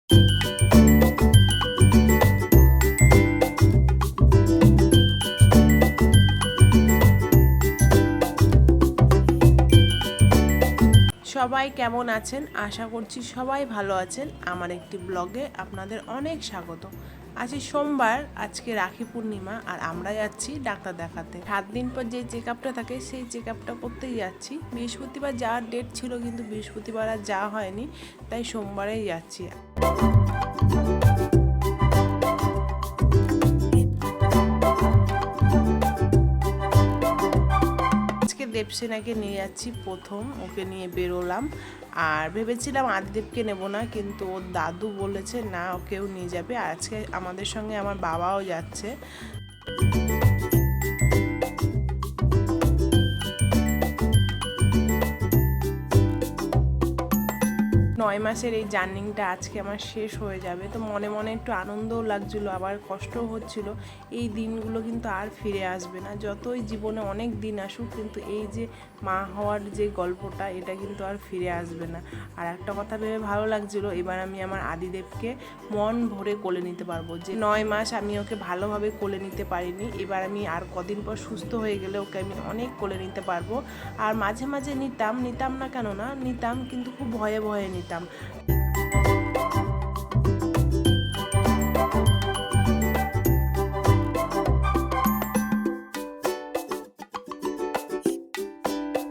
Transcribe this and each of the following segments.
সবাই কেমন আছেন? আশা করছি সবাই ভালো আছেন। আমার একটি ব্লগে আপনাদের অনেক স্বাগত। আজ সোমবার, আজকে রাখি পূর্ণিমা, আর আমরা যাচ্ছি ডাক্তার দেখাতে। 7 দিন পর যে চেক আপটা থাকে সেই চেক আপটা করতেই যাচ্ছি। বৃহস্পতিবার যাওয়ার ডেট ছিল, কিন্তু বৃহস্পতিবার আর যাওয়া হয়নি, তাই সোমবারেই যাচ্ছি। দেবসেনাকে নিয়ে যাচ্ছি প্রথম, ওকে নিয়ে বেরোলাম। আর ভেবেছিলাম আদিদেবকে নেব না, কিন্তু ওর দাদু বলেছে না, ওকেও নিয়ে যাবে। আজকে আমাদের সঙ্গে আমার বাবাও যাচ্ছে। 9 মাসের এই জার্নিংটা আজকে আমার শেষ হয়ে যাবে, তো মনে মনে একটু আনন্দও লাগছিলো, আবার কষ্টও হচ্ছিল। এই দিনগুলো কিন্তু আর ফিরে আসবে না, যতই জীবনে অনেক দিন আসুক, কিন্তু এই যে মা হওয়ার যে গল্পটা, এটা কিন্তু আর ফিরে আসবে না। আর একটা কথা ভেবে ভালো লাগছিলো, এবার আমি আমার আদিদেবকে মন ভরে কোলে নিতে পারবো। যে 9 মাস আমি ওকে ভালোভাবে কোলে নিতে পারিনি, এবার আমি আর কদিন পর সুস্থ হয়ে গেলে ওকে আমি অনেক কোলে নিতে পারবো। আর মাঝে মাঝে নিতাম না কেন না, নিতাম, কিন্তু খুব ভয়ে ভয়ে নিতাম।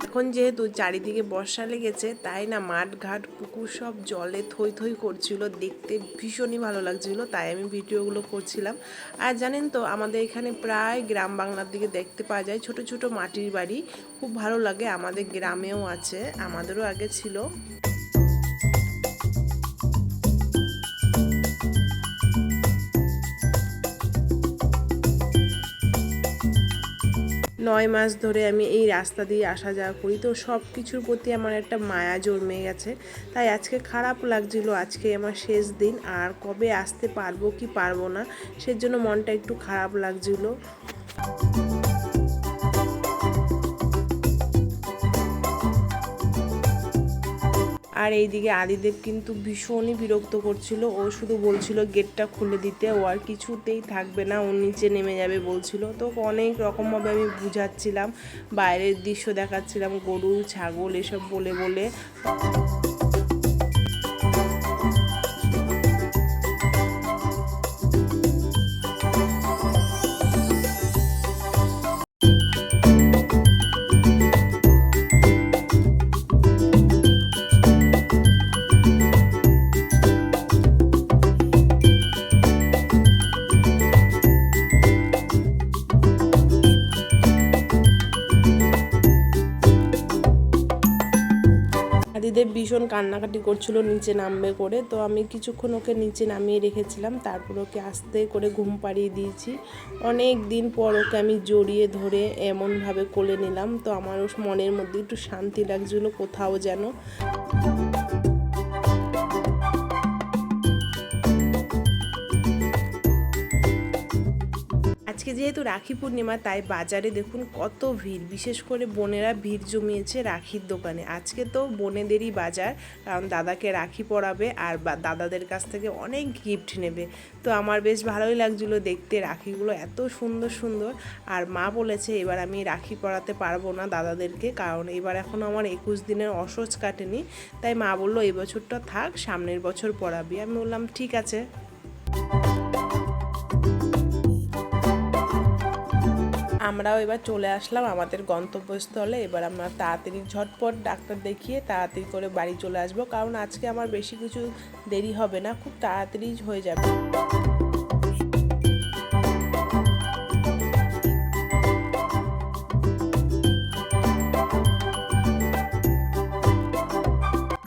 এখন যেহেতু চারিদিকে বর্ষা লেগেছে, তাই না মাঠ ঘাট পুকুর সব জলে থই থই করছিল, দেখতে ভীষণই ভালো লাগছিল, তাই আমি ভিডিওগুলো করছিলাম। আর জানেন তো, আমাদের এখানে প্রায় গ্রাম বাংলার দিকে দেখতে পাওয়া যায় ছোট ছোট মাটির বাড়ি, খুব ভালো লাগে। আমাদের গ্রামেও আছে, আমাদেরও আগে ছিল। নয় মাস ধরে আমি এই রাস্তা দিয়ে আসা যাওয়া করি, তো সব কিছুর প্রতি আমার একটা মায়া জন্মে গেছে। তাই আজকে খারাপ লাগছিল, আজকে আমার শেষ দিন, আর কবে আসতে পারবো কি পারবো না, সেজন্য মনটা একটু খারাপ লাগছিল। আর এইদিকে আদিদেব কিন্তু ভীষণই বিরক্ত করছিল, ও শুধু বলছিল গেটটা খুলে দিতে, ও আর কিছুতেই থাকবে না, ও নিচে নেমে যাবে বলছিল। তো অনেক রকমভাবে আমি বুঝাচ্ছিলাম, বাইরের দৃশ্য দেখাচ্ছিলাম, গরু ছাগল এসব বলে বলে। আদিদেব ভীষণ কান্নাকাটি করছিল নিচে নামবে করে, তো আমি কিছুক্ষণ ওকে নিচে নামিয়ে রেখেছিলাম, তারপর ওকে আস্তে করে ঘুম পাড়িয়ে দিয়েছি। অনেক দিন পর ওকে আমি জড়িয়ে ধরে এমনভাবে কোলে নিলাম, তো আমারও মনের মধ্যে একটু শান্তি লাগছিল কোথাও যেন। আজকে যেহেতু রাখি পূর্ণিমা, তাই বাজারে দেখুন কত ভিড়, বিশেষ করে বোনেরা ভিড় জমিয়েছে রাখির দোকানে। আজকে তো বোনেদেরই বাজার, কারণ দাদাকে রাখি পরাবে আর দাদাদের কাছ থেকে অনেক গিফট নেবে। তো আমার বেশ ভালোই লাগছিলো দেখতে, রাখিগুলো এত সুন্দর সুন্দর। আর মা বলেছে এবার আমি রাখি পরাতে পারবো না দাদাদেরকে, কারণ এবার এখনও আমার 21 দিনের অসহ্য কাটেনি। তাই মা বললো এই বছরটা থাক, সামনের বছর পরাবি। আমি বললাম ঠিক আছে। আমরাও এবার চলে আসলাম আমাদের গন্তব্যস্থলে। এবার আমরা তাড়াতাড়ি ঝটপট ডাক্তার দেখিয়ে তাড়াতাড়ি করে বাড়ি চলে আসবো, কারণ আজকে আমার বেশি কিছু দেরি হবে না, খুব তাড়াতাড়ি হয়ে যাবে।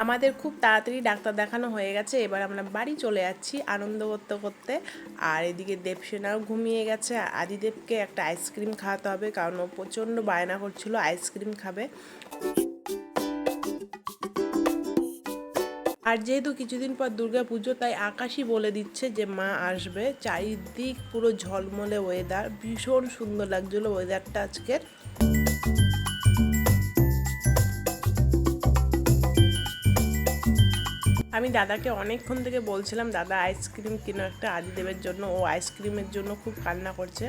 আমাদের খুব তাড়াতাড়ি ডাক্তার দেখানো হয়ে গেছে, এবার আমরা বাড়ি চলে যাচ্ছি আনন্দ করতে করতে। আর এদিকে দেবসেনাও ঘুমিয়ে গেছে। আদিদেবকে একটা আইসক্রিম খাওয়াতে হবে, কারণ ও প্রচণ্ড বায়না করছিল আইসক্রিম খাবে। আর যেহেতু কিছুদিন পর দুর্গা পুজো, তাই আকাশই বলে দিচ্ছে যে মা আসবে। চারিদিক পুরো ঝলমলে ওয়েদার, ভীষণ সুন্দর লাগছিল ওয়েদারটা আজকের। আর আমি দাদাকে অনেকক্ষণ থেকে বলছিলাম দাদা আইসক্রিম কিনো একটা আদিদেবের জন্য, ও আইসক্রিমের জন্য খুব কান্না করছে।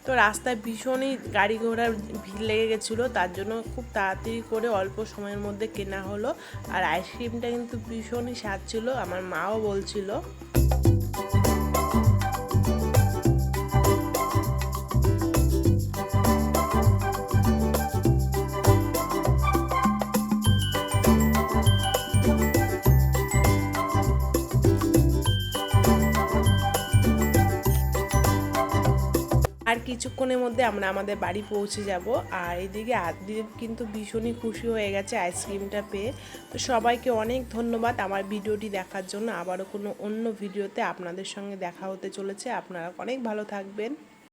তো রাস্তায় ভীষণই গাড়ি ঘোড়ার ভিড় লেগে গেছিলো, তার জন্য খুব তাড়াতাড়ি করে অল্প সময়ের মধ্যে কেনা হলো। আর আইসক্রিমটা কিন্তু ভীষণই স্বাদ ছিল, আমার মাও বলছিল। আর কিছুক্ষণের মধ্যে আমরা আমাদের বাড়ি পৌঁছে যাব। আর এদিকে আদিদেব কিন্তু ভীষণই খুশি হয়ে গেছে আইসক্রিমটা পেয়ে। তো সবাইকে অনেক ধন্যবাদ আমার ভিডিওটি দেখার জন্য। আবারও কোনো অন্য ভিডিওতে আপনাদের সঙ্গে দেখা হতে চলেছে। আপনারা অনেক ভালো থাকবেন।